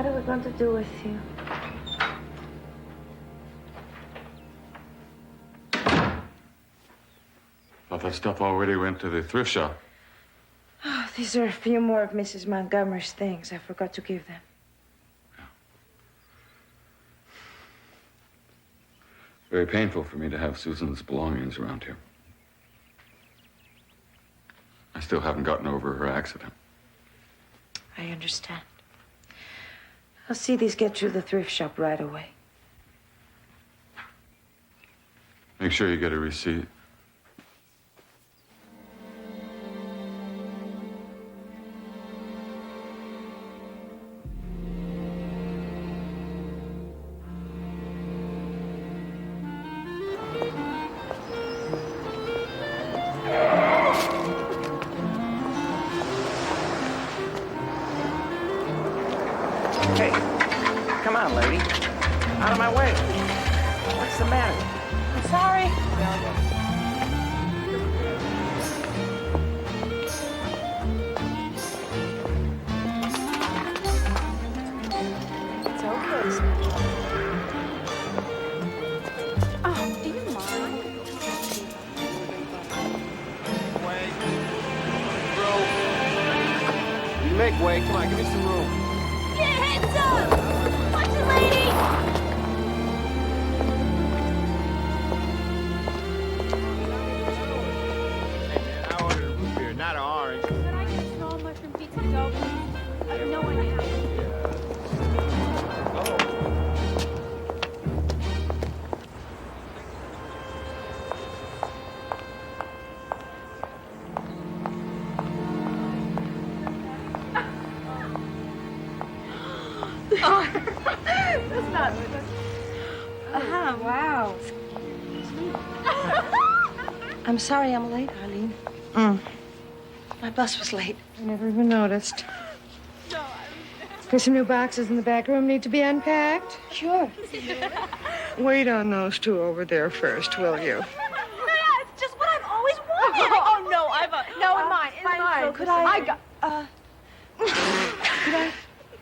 What are we going to do with you? Thought that stuff already went to the thrift shop. Oh, these are a few more of Mrs. Montgomery's things. I forgot to give them. Very painful for me to have Susan's belongings around here. I still haven't gotten over her accident. I understand. I'll see these get through the thrift shop right away. Make sure you get a receipt. Hey, come on, lady. Out of my way. What's the matter? I'm sorry. It's okay, Snap. Oh, do you mind? Wait. Bro. You make way. Come on, give me some room. Get heads up! Watch it, lady! Hey, man, I ordered a root beer, not an orange. Could I get a small mushroom pizza to go, please? I have no idea. That's not. Wow. I'm sorry I'm late, Arlene. My bus was late. I never even noticed. There's some new boxes in the back room need to be unpacked. Sure. Wait on those two over there first, will you? Yeah, it's just what I've always wanted. Oh, no, no, in mine, in mine. Could I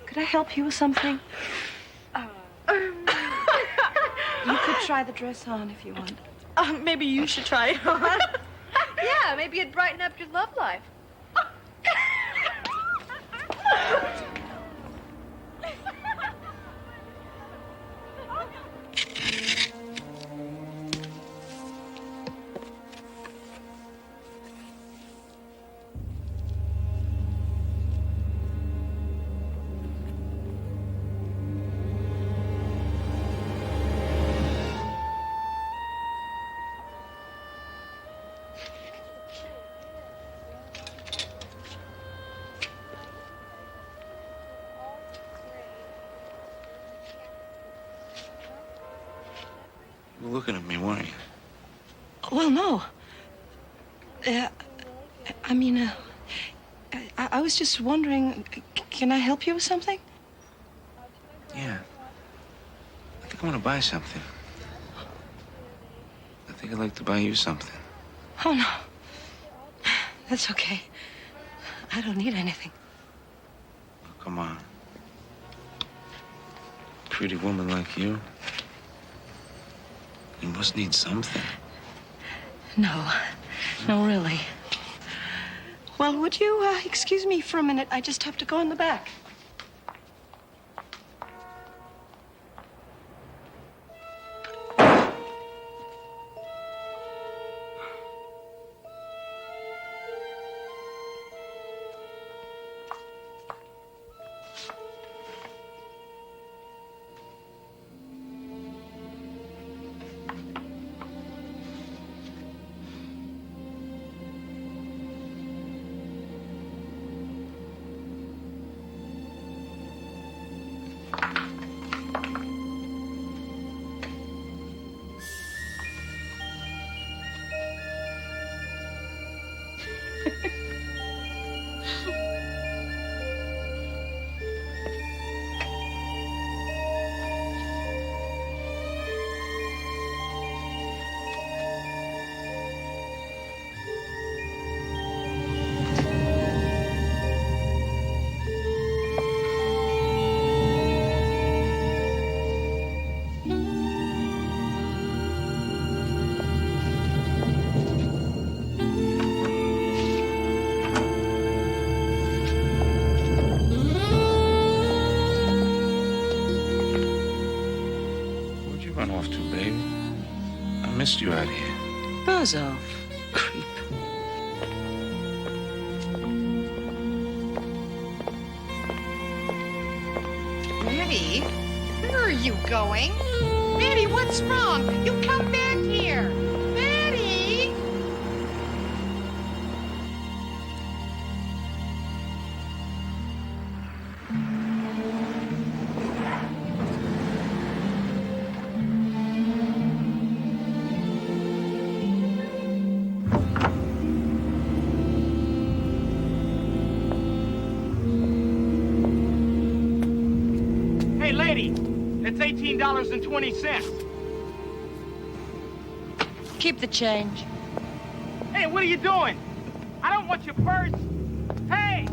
could I help you with something? You could try the dress on if you want. Maybe you should try it on. Yeah, maybe it'd brighten up your love life. You were looking at me, weren't you? Well, no. I was just wondering, can I help you with something? Yeah. I think I want to buy something. I think I'd like to buy you something. Oh, no. That's okay. I don't need anything. Oh, come on. Pretty woman like you. You must need something. No. No, really. Well, would you excuse me for a minute? I just have to go in the back. missed you out here. Buzz off, creep. Maddie, where are you going? Maddie, what's wrong? You come back here. Maddie! Hey, lady, it's $18.20. Keep the change. Hey, what are you doing? I don't want your purse. Hey!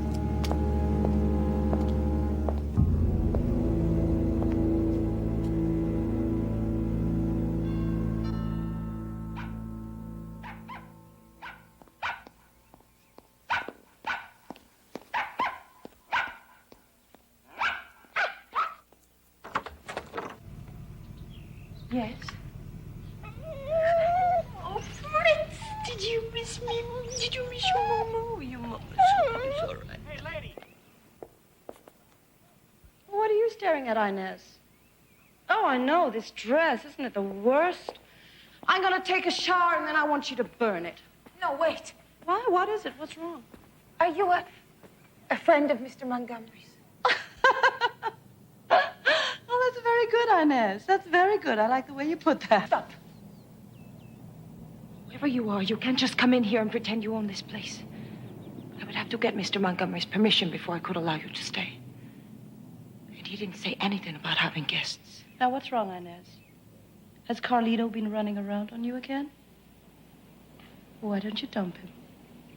Yes? Oh, Fritz, did you miss me? Did you miss your mama? Your mama's all right. Hey, lady! What are you staring at, Inez? Oh, I know, this dress. Isn't it the worst? I'm gonna take a shower and then I want you to burn it. No, wait. Why? What is it? What's wrong? Are you a friend of Mr. Montgomery's? Oh, that's very good, Inez. That's very good. I like the way you put that. Stop. Whoever you are, you can't just come in here and pretend you own this place. I would have to get Mr. Montgomery's permission before I could allow you to stay. And he didn't say anything about having guests. Now, what's wrong, Inez? Has Carlito been running around on you again? Why don't you dump him?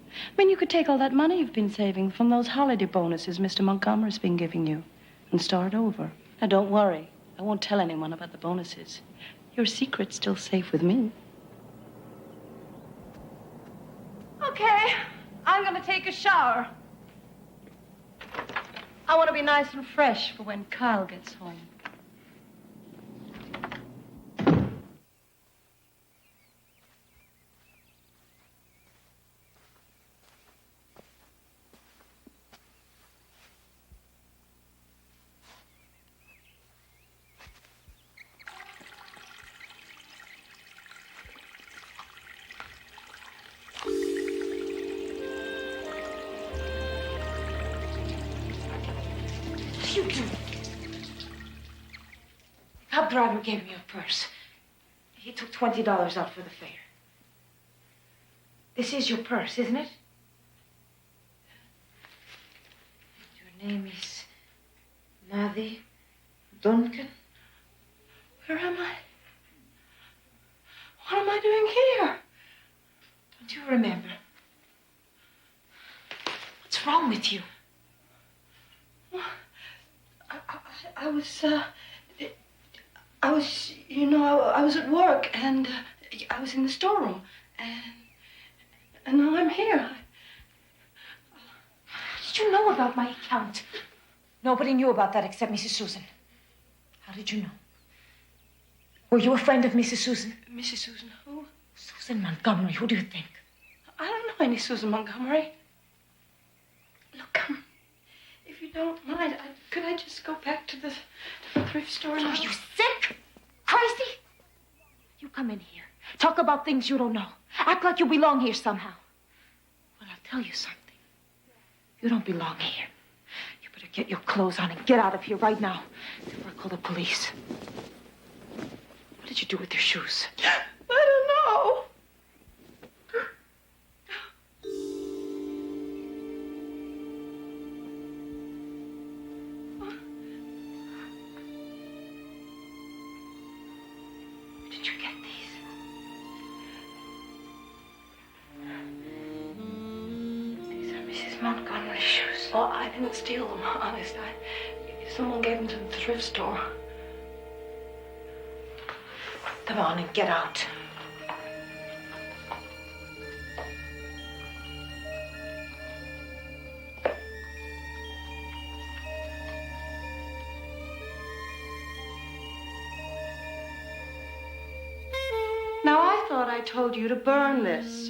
I mean, you could take all that money you've been saving from those holiday bonuses Mr. Montgomery's been giving you and start over. Now, don't worry. I won't tell anyone about the bonuses. Your secret's still safe with me. Okay, I'm gonna take a shower. I want to be nice and fresh for when Kyle gets home. You do. The cab driver gave me a purse. He took $20 out for the fare. This is your purse, isn't it? Your name is Maddie Duncan. Where am I? What am I doing here? Don't you remember? What's wrong with you? I was at work and I was in the storeroom and now I'm here. How did you know about my account? Nobody knew about that except Mrs. Susan. How did you know? Were you a friend of Mrs. Susan? Mrs. Susan who? Susan Montgomery, who do you think? I don't know any Susan Montgomery. Look, if you don't mind, could I just go back to the thrift store now? Are you sick? Crazy? You come in here, talk about things you don't know, act like you belong here somehow. Well, I'll tell you something. You don't belong here. You better get your clothes on and get out of here right now before I call the police. What did you do with your shoes? I don't know. Where did you get these? These are Mrs. Montgomery's shoes. Oh, I didn't steal them, honest. Someone gave them to the thrift store. Put them on and get out. Now, I've I told you to burn this.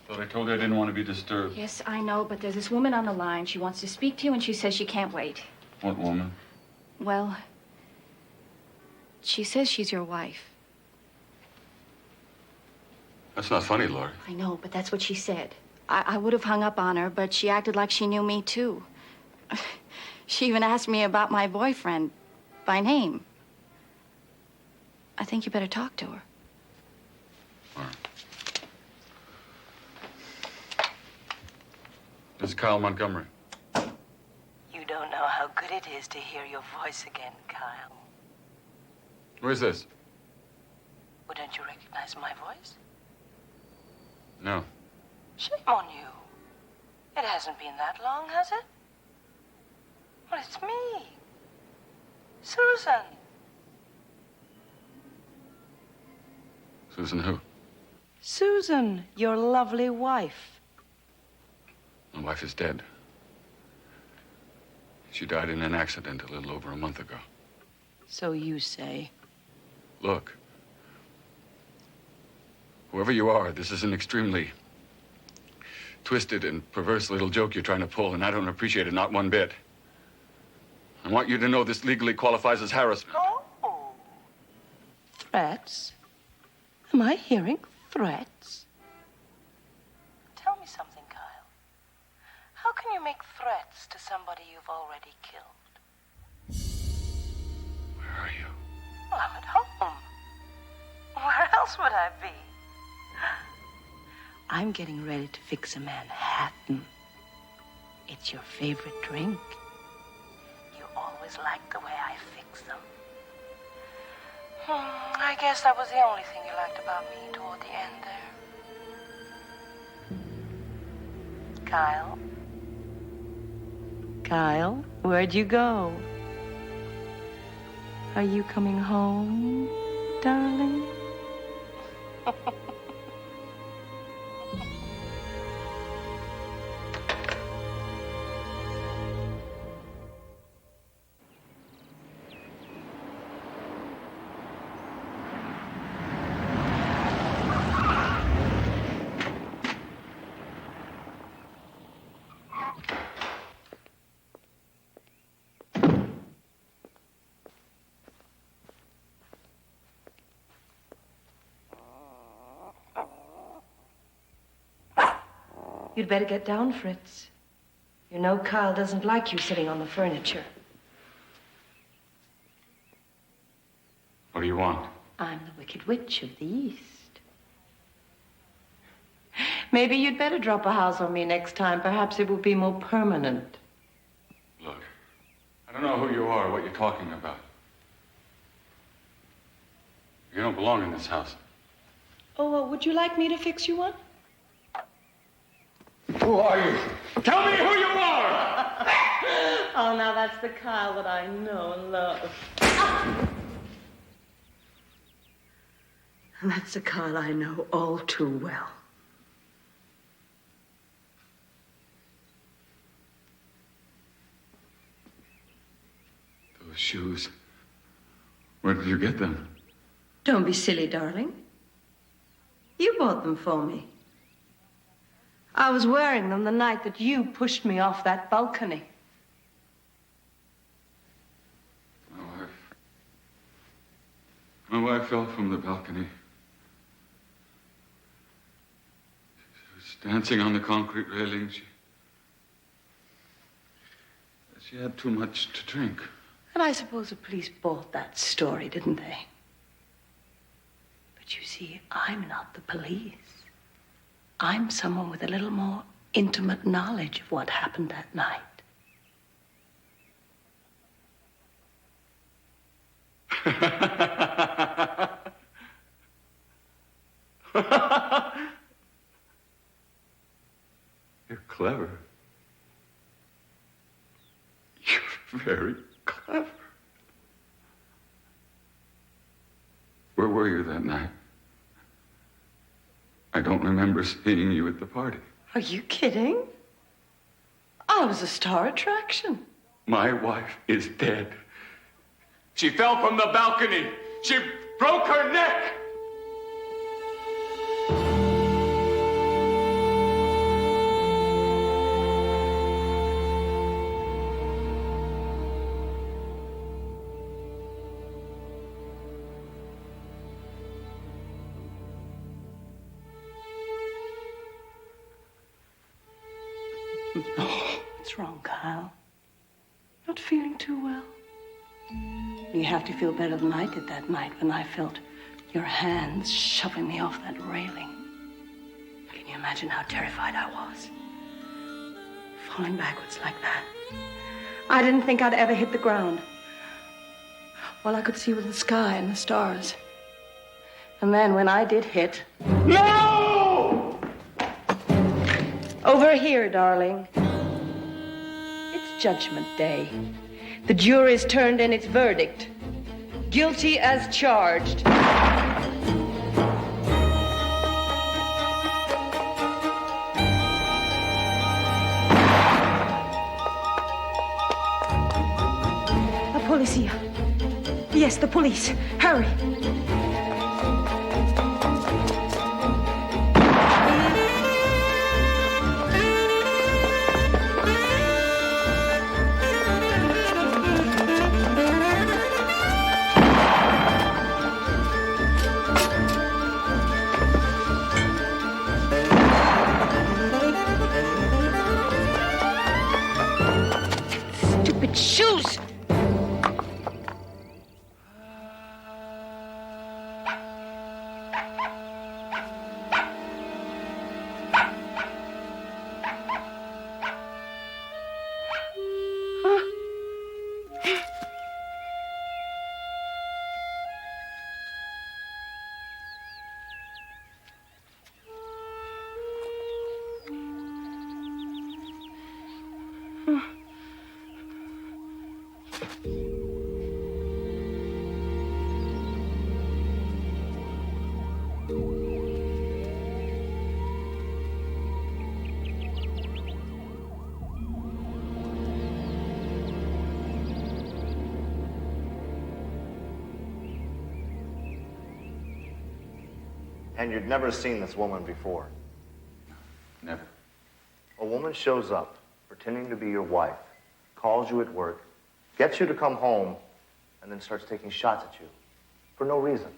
Thought I told her I didn't want to be disturbed. Yes, I know, but there's this woman on the line. She wants to speak to you, and she says she can't wait. What woman? Well, she says she's your wife. That's not funny, Laurie. I know, but that's what she said. I would have hung up on her, but she acted like she knew me, too. She even asked me about my boyfriend by name. I think you better talk to her. All right. This is Kyle Montgomery. You don't know how good it is to hear your voice again, Kyle. Where's this? Well, don't you recognize my voice? No. Shame on you. It hasn't been that long, has it? Well, it's me. Susan. Susan who? Susan, your lovely wife. My wife is dead. She died in an accident a little over a month ago. So you say. Look. Whoever you are, this is an extremely twisted and perverse little joke you're trying to pull, and I don't appreciate it, not one bit. I want you to know this legally qualifies as harassment. Oh. Threats? Am I hearing threats? Tell me something, Kyle. How can you make threats to somebody you've already killed? Where are you? Well, I'm at home. Where else would I be? I'm getting ready to fix a Manhattan. It's your favorite drink. You always liked the way I fix them. I guess that was the only thing you liked about me toward the end there. Kyle? Kyle, where'd you go? Are you coming home, darling? You'd better get down, Fritz. You know Kyle doesn't like you sitting on the furniture. What do you want? I'm the Wicked Witch of the East. Maybe you'd better drop a house on me next time. Perhaps it will be more permanent. Look, I don't know who you are or what you're talking about. You don't belong in this house. Oh, well, would you like me to fix you one? Who are you? Tell me who you are! Oh, now that's the Kyle that I know and love. And that's the Kyle I know all too well. Those shoes. Where did you get them? Don't be silly, darling. You bought them for me. I was wearing them the night that you pushed me off that balcony. My wife fell from the balcony. She was dancing on the concrete railing. She had too much to drink. And I suppose the police bought that story, didn't they? But you see, I'm not the police. I'm someone with a little more intimate knowledge of what happened that night. You're clever. You're very clever. Where were you that night? I don't remember seeing you at the party. Are you kidding? I was a star attraction. My wife is dead. She fell from the balcony. She broke her neck. What's wrong, Kyle? Not feeling too well? You have to feel better than I did that night when I felt your hands shoving me off that railing. Can you imagine how terrified I was? Falling backwards like that. I didn't think I'd ever hit the ground. All I could see was the sky and the stars. And then when I did hit... No! Over here, darling. It's Judgment Day. The jury's turned in its verdict. Guilty as charged. The policia. Yes, the police. Hurry. Shoes! And you'd never seen this woman before. Never. A woman shows up, pretending to be your wife, calls you at work, gets you to come home, and then starts taking shots at you for no reason.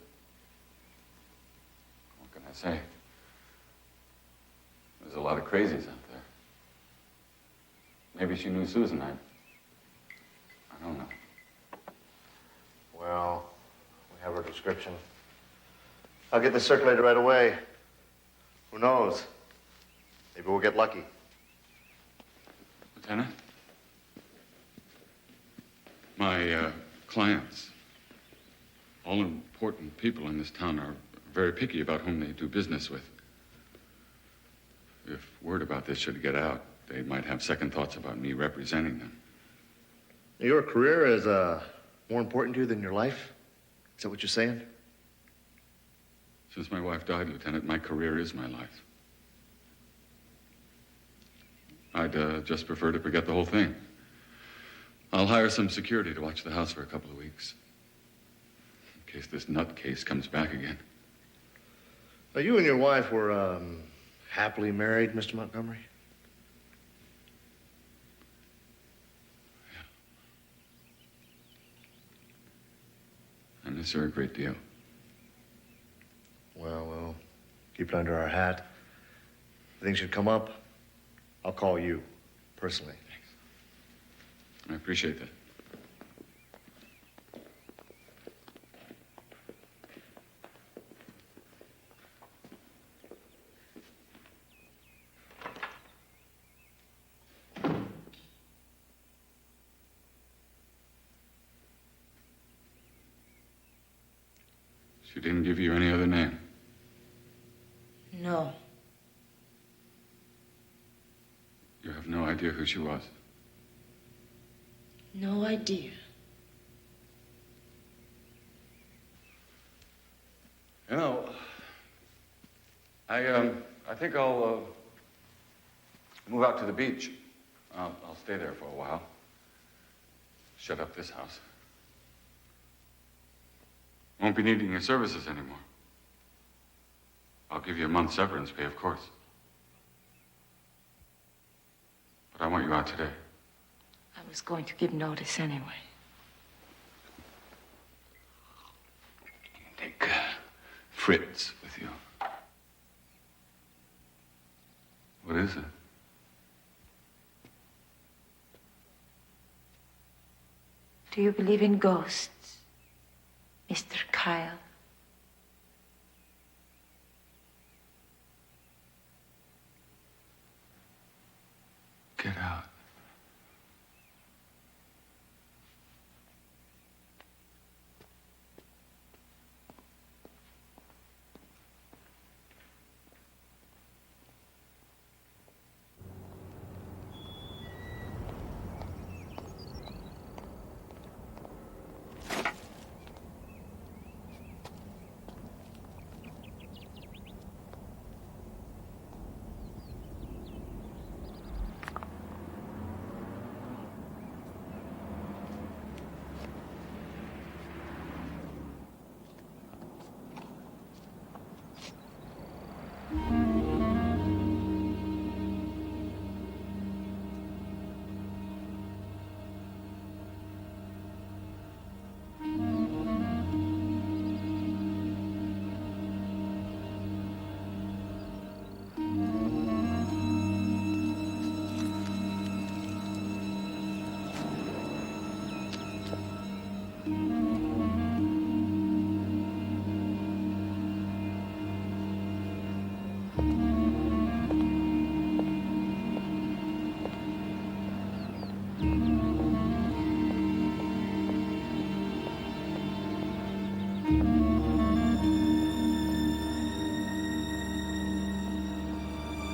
What can I say? There's a lot of crazies out there. Maybe she knew Susan. I don't know. Well, we have her description. I'll get this circulated right away. Who knows? Maybe we'll get lucky. Lieutenant? My clients, all important people in this town, are very picky about whom they do business with. If word about this should get out, they might have second thoughts about me representing them. Your career is more important to you than your life? Is that what you're saying? Since my wife died, Lieutenant, my career is my life. I'd just prefer to forget the whole thing. I'll hire some security to watch the house for a couple of weeks. In case this nutcase comes back again. Now, you and your wife were happily married, Mr. Montgomery? Yeah. I miss her a great deal. Well, we'll keep it under our hat. If things should come up, I'll call you, personally. Thanks. I appreciate that. She didn't give you any other name? No. You have no idea who she was? No idea. You know, I think I'll move out to the beach. I'll stay there for a while. Shut up this house. Won't be needing your services anymore. I'll give you a month's severance pay, of course. But I want you out today. I was going to give notice anyway. Take Fritz with you. What is it? Do you believe in ghosts, Mr. Kyle? Get out.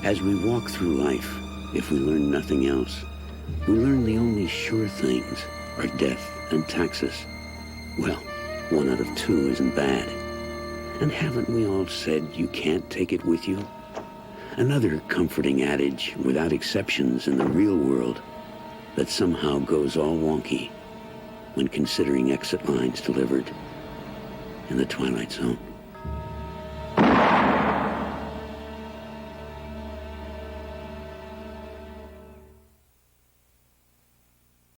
As we walk through life, if we learn nothing else, we learn the only sure things are death and taxes. Well, 1 out of 2 isn't bad. And haven't we all said you can't take it with you? Another comforting adage, without exceptions in the real world, that somehow goes all wonky when considering exit lines delivered in the Twilight Zone.